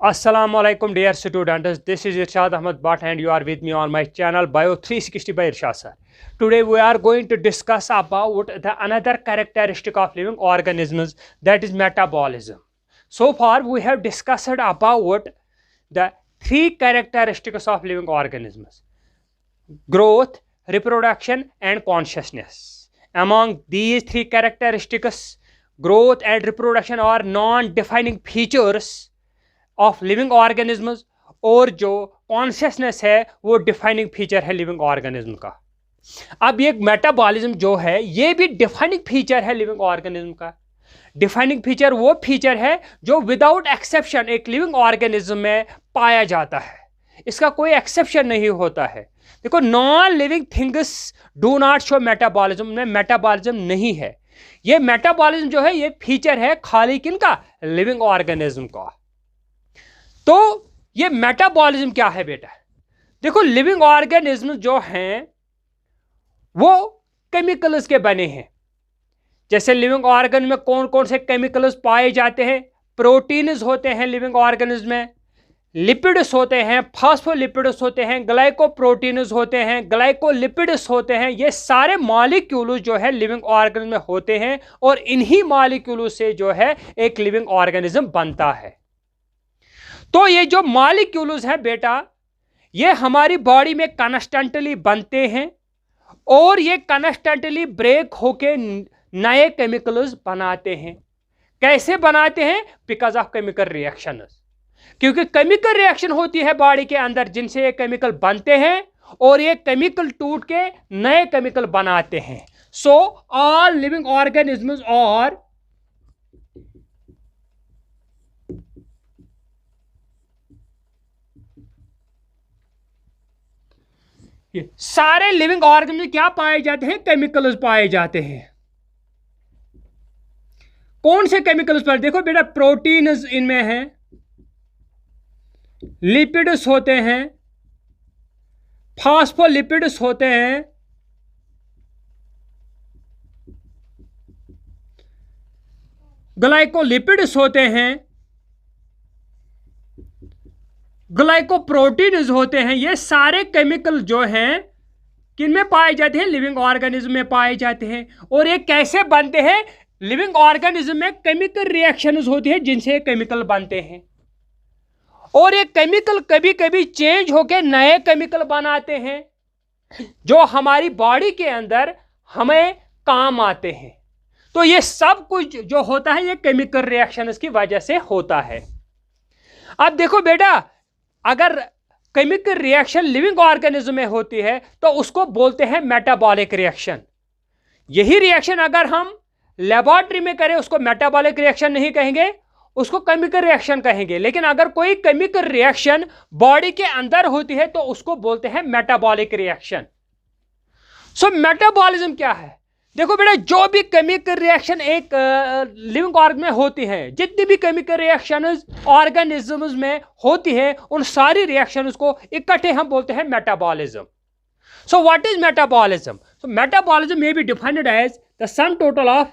Assalamualaikum dear students, this is Irshad Ahmed Bhatt and you are with me on my channel Bio 360 by Irshad sir. Today we are going to discuss about another characteristic of living organisms, that is metabolism. So far we have discussed about the three characteristics of living organisms: growth, reproduction and consciousness. Among these three characteristics, growth and reproduction are non-defining features of living organisms और जो consciousness है वो defining feature है living organism का। अब ये metabolism जो है ये भी डिफाइनिंग फीचर है लिविंग ऑर्गेनिज्म का। डिफाइनिंग फीचर वो फीचर है जो विदाउट एक्सेप्शन एक लिविंग ऑर्गेनिज्म में पाया जाता है, इसका कोई एक्सेप्शन नहीं होता है। देखो, non living things do not show metabolism, में मेटाबॉलिज्म नहीं है। ये मेटाबॉलिज्म जो है ये फीचर है खाली किनका? लिविंग ऑर्गेनिज्म का। तो ये मेटाबॉलिज्म क्या है बेटा? देखो, लिविंग ऑर्गेनिज्म जो हैं वो केमिकल्स के बने हैं। जैसे लिविंग ऑर्गेनिज्म में कौन कौन से केमिकल्स पाए जाते हैं? प्रोटीन्स होते हैं लिविंग ऑर्गेनिज्म में, लिपिड्स होते हैं, फॉस्फोलिपिड्स होते हैं, ग्लाइकोप्रोटीन्स होते हैं, ग्लाइकोलिपिड्स होते हैं। ये सारे मॉलिक्यूल्स जो है लिविंग ऑर्गेनिज्म में होते हैं और इन्हीं मॉलिक्यूल्स से जो है एक लिविंग ऑर्गेनिज्म बनता है। तो ये जो मॉलिक्यूल्स हैं बेटा, ये हमारी बॉडी में कॉन्स्टेंटली बनते हैं और ये कॉन्स्टेंटली ब्रेक होके नए केमिकल्स बनाते हैं। कैसे बनाते हैं? Because of chemical reactions. क्योंकि केमिकल रिएक्शन होती है बॉडी के अंदर जिनसे ये केमिकल बनते हैं और ये केमिकल टूट के नए केमिकल बनाते हैं। सो ऑल लिविंग ऑर्गेनिज्म्स और सारे लिविंग ऑर्गेनिज्म में क्या पाए जाते हैं? केमिकल्स पाए जाते हैं। कौन से केमिकल्स पर? देखो बेटा, प्रोटीन्स इनमें हैं, लिपिड्स होते हैं, फॉस्फोलिपिड्स होते हैं, ग्लाइकोलिपिड्स होते हैं, ग्लाइकोप्रोटीन्स होते हैं। ये सारे केमिकल जो हैं किन में पाए जाते हैं? लिविंग ऑर्गेनिज्म में पाए जाते हैं। और ये कैसे बनते हैं? लिविंग ऑर्गेनिज्म में केमिकल रिएक्शंस होती है जिनसे केमिकल बनते हैं और ये केमिकल कभी कभी चेंज होकर नए केमिकल बनाते हैं जो हमारी बॉडी के अंदर हमें काम आते हैं। तो ये सब कुछ जो होता है ये केमिकल रिएक्शंस की वजह से होता है। अब देखो बेटा, अगर केमिकल रिएक्शन लिविंग ऑर्गेनिज्म में होती है तो उसको बोलते हैं मेटाबॉलिक रिएक्शन। यही रिएक्शन अगर हम लेबोरेटरी में करें उसको मेटाबॉलिक रिएक्शन नहीं कहेंगे, उसको केमिकल रिएक्शन कहेंगे। लेकिन अगर कोई केमिकल रिएक्शन बॉडी के अंदर होती है तो उसको बोलते हैं मेटाबॉलिक रिएक्शन। सो मेटाबॉलिज्म क्या है? देखो बेटा, जो भी केमिकल रिएक्शन एक लिविंग ऑर्गन में होती है, जितनी भी केमिकल रिएक्शंस ऑर्गेनिज्म्स में होती है, उन सारी रिएक्शंस को इकट्ठे हम बोलते हैं metabolism. So what is metabolism? So metabolism may be defined as the sum total of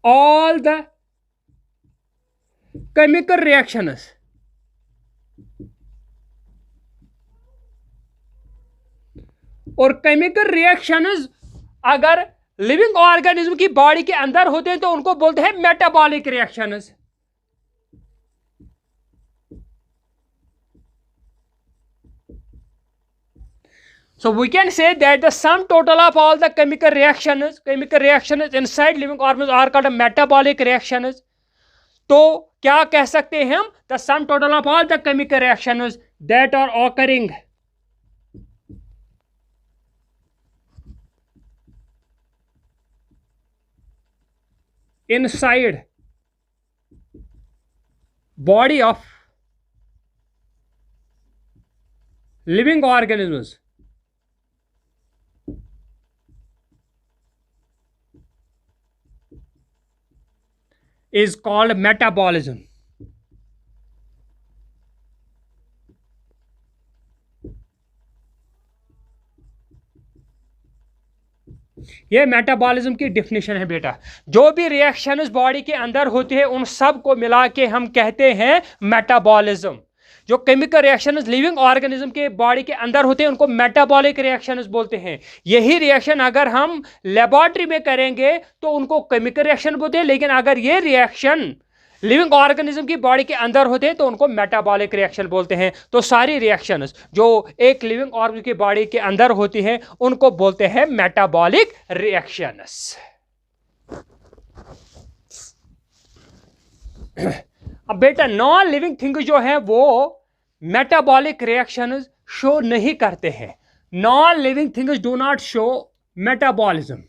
all the chemical reactions और केमिकल रिएक्शंस अगर लिविंग ऑर्गेनिज्म की बॉडी के अंदर होते हैं तो उनको बोलते हैं metabolic reactions. So we can say that the sum total of all the chemical reactions inside living organisms are called metabolic reactions. तो क्या कह सकते हैं हम? The sum total of all the chemical reactions that are occurring inside body of living organisms is called metabolism. ये metabolism की definition है बेटा। जो भी रिएक्शंस बॉडी के अंदर होती है उन सब को मिला के हम कहते हैं मेटाबॉलिज्म। जो केमिकल रिएक्शंस लिविंग ऑर्गेनिज्म के बॉडी के अंदर होते हैं उनको मेटाबॉलिक रिएक्शंस बोलते हैं। यही रिएक्शन अगर हम लेबोरेटरी में करेंगे तो उनको केमिकल रिएक्शन बोलते हैं, लेकिन अगर ये रिएक्शन लिविंग ऑर्गेनिज्म की बॉडी के अंदर होते हैं तो उनको मेटाबॉलिक रिएक्शन बोलते हैं। तो सारी रिएक्शंस जो एक लिविंग ऑर्गेनिज्म की बॉडी के अंदर होती हैं उनको बोलते हैं मेटाबॉलिक रिएक्शंस। अब बेटा नॉन लिविंग थिंग जो है वो मेटाबॉलिक रिएक्शंस शो नहीं करते हैं। Non living things do not show metabolism.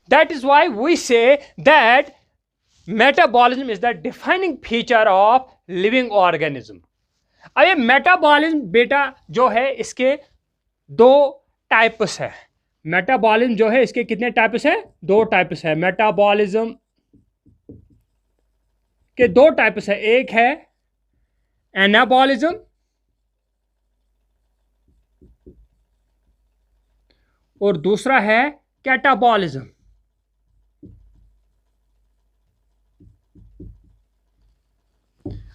That is why we say that metabolism is the defining feature of living organism. अब ये मेटाबॉलिज्म बेटा जो है इसके दो टाइप्स है। मेटाबॉलिज्म जो है इसके कितने टाइप्स है? दो टाइप्स है। मेटाबॉलिज्म के दो टाइप्स है, एक है एनाबॉलिज्म और दूसरा है कैटाबॉलिज्म।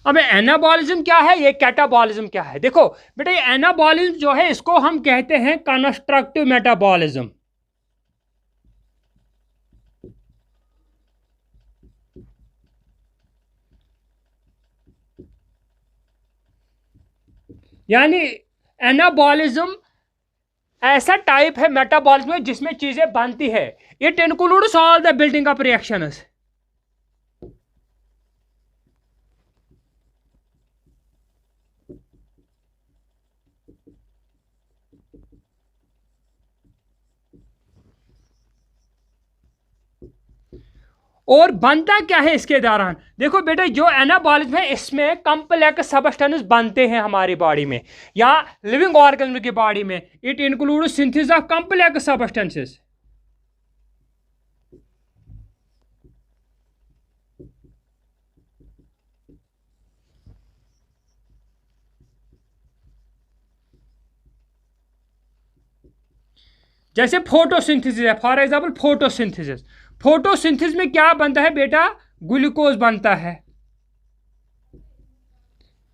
अब एनाबॉलिज्म क्या है, ये कैटाबॉलिज्म क्या है? देखो बेटा ये एनाबॉलिज्म जो है इसको हम कहते हैं कंस्ट्रक्टिव मेटाबॉलिज्म। यानी एनाबॉलिज्म ऐसा टाइप है मेटाबॉलिज्म जिसमें चीजें बनती है। It includes all the building up reactions. और बनता क्या है इसके दौरान? देखो बेटा जो एनाबॉलिज्म है इसमें कॉम्प्लेक्स सब्सटेंस बनते हैं हमारी बॉडी में या लिविंग ऑर्गेनिज्म की बॉडी में। It include synthesis of complex substances. जैसे फोटोसिंथेसिस है, फॉर एग्जांपल फोटोसिंथेसिस। फोटोसिंथेसिस में क्या बनता है बेटा? ग्लूकोज बनता है।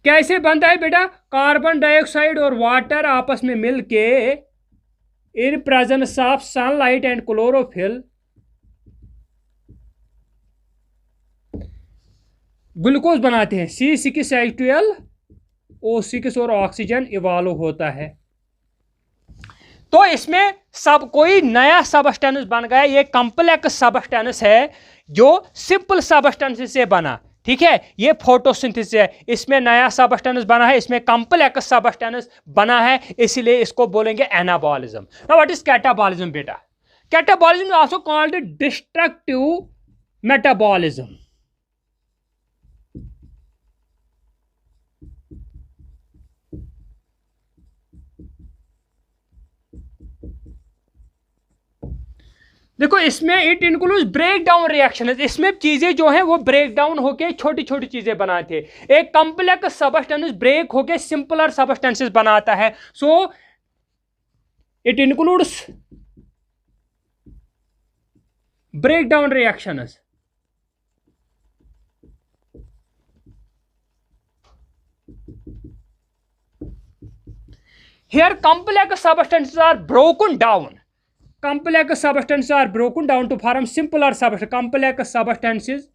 कैसे बनता है बेटा? कार्बन डाइऑक्साइड और वाटर आपस में मिलके in presence of sunlight and chlorophyll glucose बनाते हैं। C6H12O6 और ऑक्सीजन इवॉल्व होता है। तो इसमें सब कोई नया सबस्टेंस बन गया। ये कॉम्प्लेक्स सबस्टेंस है जो सिंपल सबस्टेंस से बना। ठीक है, ये फोटोसिंथेसिस है, इसमें नया सबस्टेंस बना है, इसमें कॉम्प्लेक्स सबस्टेंस बना है, इसीलिए इसको बोलेंगे anabolism. Now what is catabolism बेटा? Catabolism is also called destructive metabolism. देखो इसमें it includes break down reaction. इसमें चीजें जो है वो ब्रेक डाउन होके छोटी छोटी चीजें बनाते हैं। एक कॉम्प्लेक्स सबस्टेंस ब्रेक होके सिंपलर सबस्टेंसेस बनाता है। So it includes break down reactions. Here complex substances are broken down. Complex substances are broken down to form simpler substances. Complex substances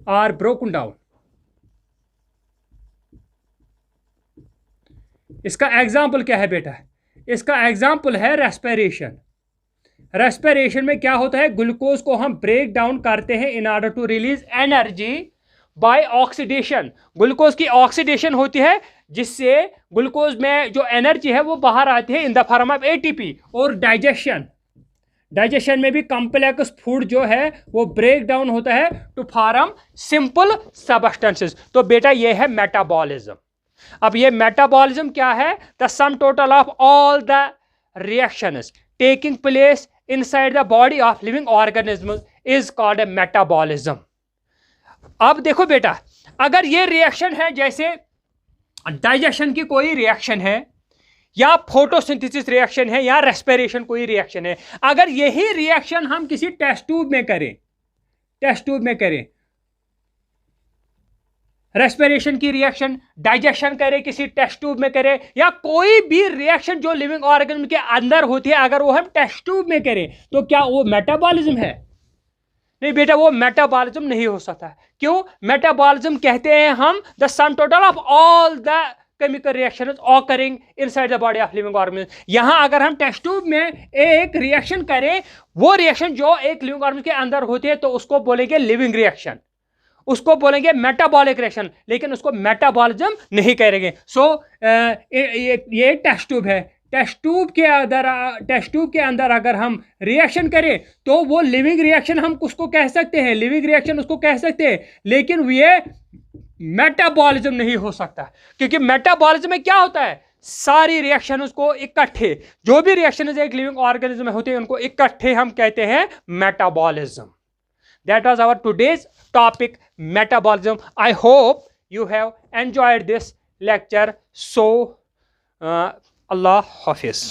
are broken down. इसका example क्या है बेटा? इसका example है respiration. Respiration में क्या होता है? ग्लूकोज को हम ब्रेक डाउन करते हैं in order to release energy by oxidation. Glucose की ऑक्सीडेशन होती है जिससे ग्लूकोज में जो एनर्जी है वो बाहर आती है in the form of ATP. और डाइजेशन में भी कॉम्प्लेक्स फूड जो है वो ब्रेक डाउन होता है टू फॉर्म सिंपल सबस्टेंसेस। तो बेटा ये है मेटाबॉलिज्म। अब ये मेटाबॉलिज्म क्या है? The sum total of all the reactions taking place inside the body of living organism is called a metabolism. अब देखो बेटा, अगर ये रिएक्शन है, जैसे डाइजेशन की कोई रिएक्शन है, या फोटोसिंथेसिस रिएक्शन है, या रेस्पिरेशन कोई रिएक्शन है, अगर यही रिएक्शन हम किसी टेस्ट ट्यूब में करें, रेस्पिरेशन की रिएक्शन, डाइजेशन करे किसी टेस्ट ट्यूब में करे, या कोई भी रिएक्शन जो लिविंग ऑर्गेनिज्म के अंदर होती है, अगर वो हम टेस्ट ट्यूब में करें, तो क्या वो मेटाबॉलिज्म है? नहीं बेटा, वो मेटाबॉलिज्म नहीं हो सकता। क्यों? मेटाबॉलिज्म कहते हैं हम the sum total of all the chemical reactions occurring inside the body of living organism. यहां अगर हम टेस्ट ट्यूब में एक रिएक्शन करें, वो रिएक्शन जो एक लिविंग ऑर्गेनिज्म के अंदर होती है, तो उसको बोलेंगे लिविंग रिएक्शन, उसको बोलेंगे मेटाबॉलिक रिएक्शन, लेकिन उसको मेटाबॉलिज्म नहीं करेंगे। सो ये टेस्ट ट्यूब है, टेस्ट ट्यूब के अंदर अगर हम रिएक्शन करें, तो वो लिविंग रिएक्शन हम उसको कह सकते हैं, लिविंग रिएक्शन उसको कह सकते हैं, लेकिन ये मेटाबॉलिज्म नहीं हो सकता। क्योंकि मेटाबॉलिज्म में क्या होता है? सारी रिएक्शन उसको इकट्ठे, जो भी रिएक्शन एक लिविंग ऑर्गेनिज्म में होते हैं, उनको इकट्ठे हम कहते हैं metabolism. That was our today's topic, metabolism. I hope you have enjoyed this lecture. So, Allah Hafiz.